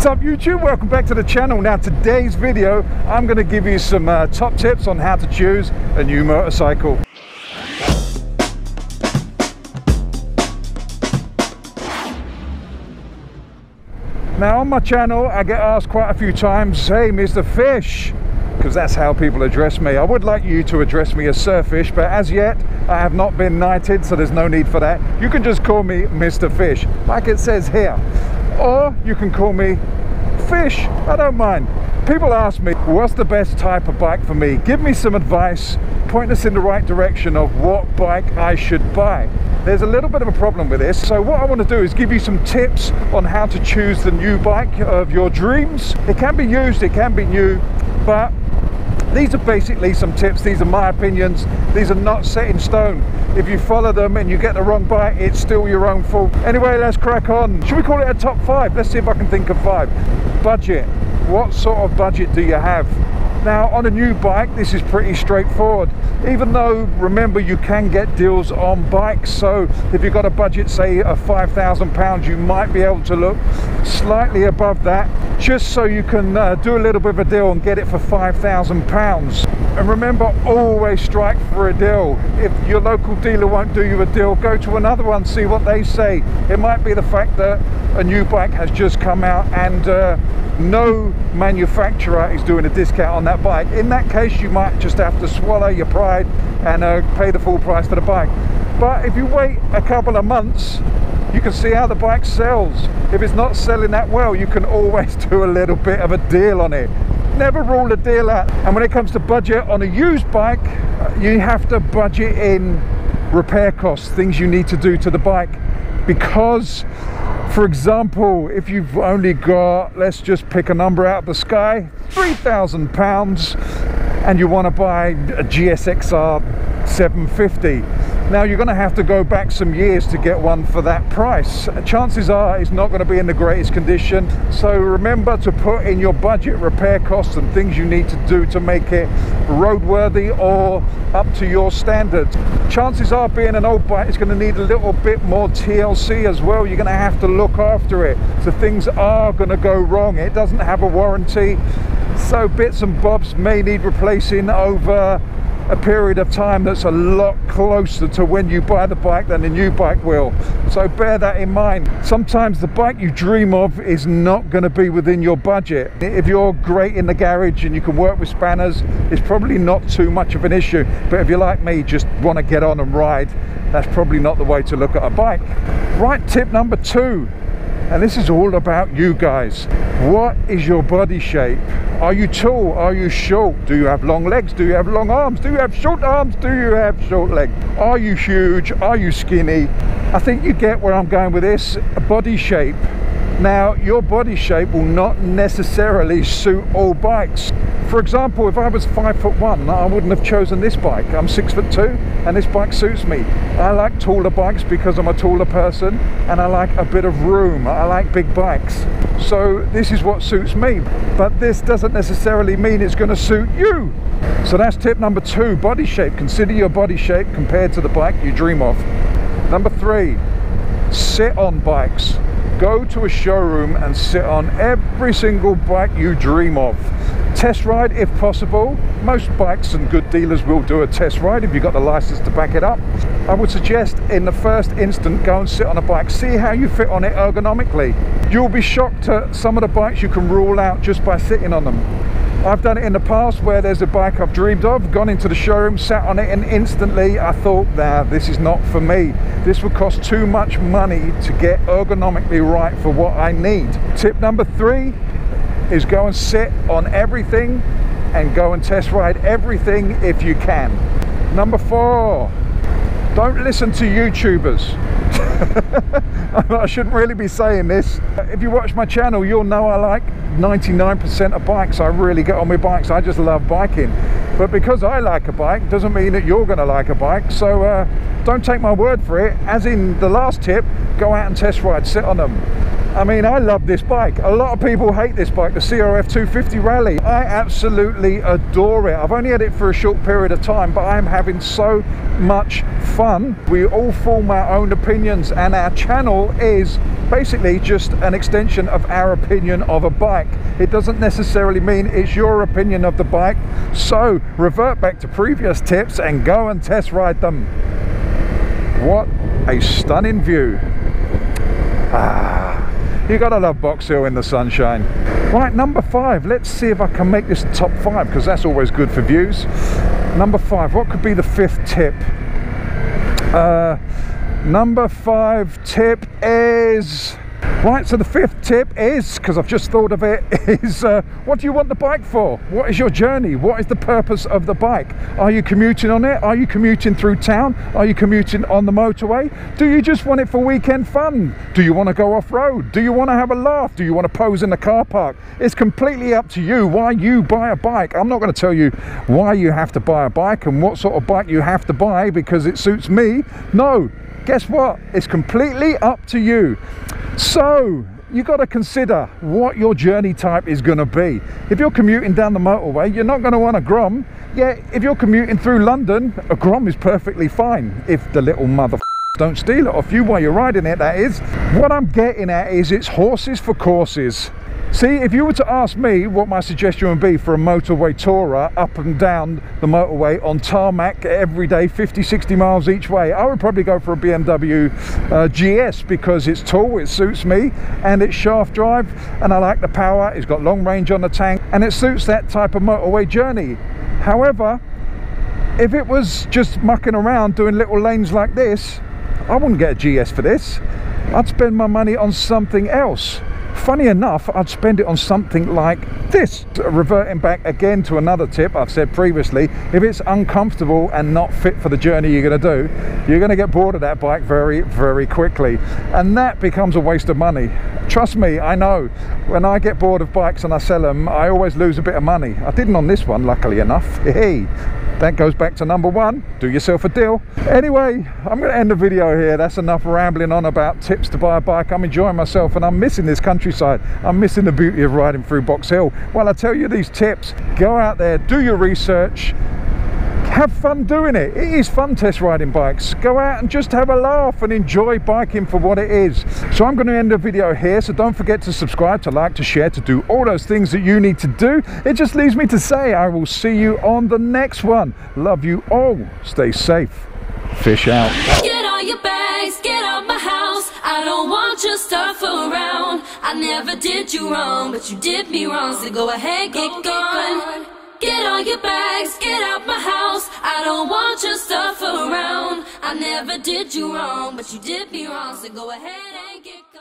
What's up YouTube? Welcome back to the channel. Now today's video I'm going to give you some top tips on how to choose a new motorcycle. Now on my channel I get asked quite a few times, hey Mr. Fish, because that's how people address me. I would like you to address me as Sir Fish, but as yet I have not been knighted, so there's no need for that. You can just call me Mr. Fish like it says here, or you can call me Fish, I don't mind. People ask me, what's the best type of bike for me? Give me some advice, point us in the right direction of what bike I should buy. There's a little bit of a problem with this, so what I want to do is give you some tips on how to choose the new bike of your dreams. It can be used, it can be new, but these are basically some tips. These are my opinions. These are not set in stone. If you follow them and you get the wrong bike, it's still your own fault. Anyway, let's crack on. Should we call it a top 5? Let's see if I can think of 5. Budget. What sort of budget do you have? Now on a new bike this is pretty straightforward, even though remember you can get deals on bikes, so if you've got a budget say of £5,000 you might be able to look slightly above that just so you can do a little bit of a deal and get it for £5,000. And remember, always strike for a deal. If your local dealer won't do you a deal, go to another one, see what they say. It might be the fact that a new bike has just come out and no manufacturer is doing a discount on that bike. In that case you might just have to swallow your pride and pay the full price for the bike. But if you wait a couple of months you can see how the bike sells. If it's not selling that well you can always do a little bit of a deal on it. Never rule a deal out. And when it comes to budget on a used bike, you have to budget in repair costs, things you need to do to the bike, because for example, if you've only got, let's just pick a number out of the sky, £3,000, and you want to buy a GSXR 750, now you're going to have to go back some years to get one for that price. Chances are it's not going to be in the greatest condition, so remember to put in your budget repair costs and things you need to do to make it roadworthy or up to your standards. Chances are, being an old bike, it's going to need a little bit more TLC as well. You're going to have to look after it, so things are going to go wrong. It doesn't have a warranty, so bits and bobs may need replacing over a period of time that's a lot closer to when you buy the bike than the new bike will. So bear that in mind. Sometimes the bike you dream of is not going to be within your budget. If you're great in the garage and you can work with spanners, it's probably not too much of an issue. But if you're like me, just want to get on and ride, that's probably not the way to look at a bike. Right, tip number 2. And this is all about you guys. What is your body shape? Are you tall? Are you short? Do you have long legs? Do you have long arms? Do you have short arms? Do you have short legs? Are you huge? Are you skinny? I think you get where I'm going with this. Body shape. Now, your body shape will not necessarily suit all bikes. For example, if I was 5'1", I wouldn't have chosen this bike. I'm 6'2", and this bike suits me. I like taller bikes because I'm a taller person, and I like a bit of room. I like big bikes. So this is what suits me. But this doesn't necessarily mean it's going to suit you. So that's tip number 2, body shape. Consider your body shape compared to the bike you dream of. Number 3, sit on bikes. Go to a showroom and sit on every single bike you dream of. Test ride if possible. Most bikes and good dealers will do a test ride if you've got the license to back it up. I would suggest in the first instant go and sit on a bike, see how you fit on it ergonomically. You'll be shocked at some of the bikes you can rule out just by sitting on them. I've done it in the past where there's a bike I've dreamed of, gone into the showroom, sat on it, and instantly I thought, nah, this is not for me. This would cost too much money to get ergonomically right for what I need. Tip number 3 is go and sit on everything and go and test ride everything if you can. Number 4, don't listen to YouTubers. I shouldn't really be saying this. If you watch my channel, you'll know I like 99% of bikes. I really get on with bikes. I just love biking. But because I like a bike doesn't mean that you're going to like a bike. So don't take my word for it. As in the last tip, go out and test ride, sit on them. I mean, I love this bike. A lot of people hate this bike, the CRF 250 Rally. I absolutely adore it. I've only had it for a short period of time, but I'm having so much fun. We all form our own opinions, and our channel is basically just an extension of our opinion of a bike. It doesn't necessarily mean it's your opinion of the bike. So revert back to previous tips and go and test ride them. What a stunning view. You gotta love Box Hill in the sunshine. Right, number 5. Let's see if I can make this top 5, because that's always good for views. Number 5, what could be the 5th tip? Number 5 tip is... Right, so the 5th tip is, because I've just thought of it, is what do you want the bike for? What is your journey? What is the purpose of the bike? Are you commuting on it? Are you commuting through town? Are you commuting on the motorway? Do you just want it for weekend fun? Do you want to go off-road? Do you want to have a laugh? Do you want to pose in the car park? It's completely up to you why you buy a bike. I'm not going to tell you why you have to buy a bike and what sort of bike you have to buy because it suits me. No, guess what? It's completely up to you. So you got to consider what your journey type is going to be. If you're commuting down the motorway, you're not going to want a Grom. Yeah, if you're commuting through London, a Grom is perfectly fine, if the little mother don't steal it off you while you're riding it, that is. What I'm getting at is it's horses for courses. See, if you were to ask me what my suggestion would be for a motorway tourer up and down the motorway on tarmac every day, 50-60 miles each way, I would probably go for a BMW GS, because it's tall, it suits me, and it's shaft drive, and I like the power, it's got long range on the tank, and it suits that type of motorway journey. However, if it was just mucking around doing little lanes like this, I wouldn't get a GS for this. I'd spend my money on something else. Funny enough, I'd spend it on something like this. Reverting back again to another tip I've said previously, if it's uncomfortable and not fit for the journey you're going to do, you're going to get bored of that bike very, very quickly. And that becomes a waste of money. Trust me, I know. When I get bored of bikes and I sell them, I always lose a bit of money. I didn't on this one, luckily enough. Hey. That goes back to number 1, do yourself a deal. Anyway, I'm going to end the video here. That's enough rambling on about tips to buy a bike. I'm enjoying myself and I'm missing this countryside. I'm missing the beauty of riding through Box Hill. While I tell you these tips, go out there, do your research, have fun doing it. It is fun test riding bikes. Go out and just have a laugh and enjoy biking for what it is. So I'm going to end the video here, so don't forget to subscribe, to like, to share, to do all those things that you need to do. It just leaves me to say I will see you on the next one. Love you all. Stay safe. Fish out. Get all your bags, get out my house. I don't want your stuff around. I never did you wrong, but you did me wrong, so go ahead, get gone. Get all your bags, get out my house. I don't want your stuff around. I never did you wrong, but you did me wrong, so go ahead and get gone.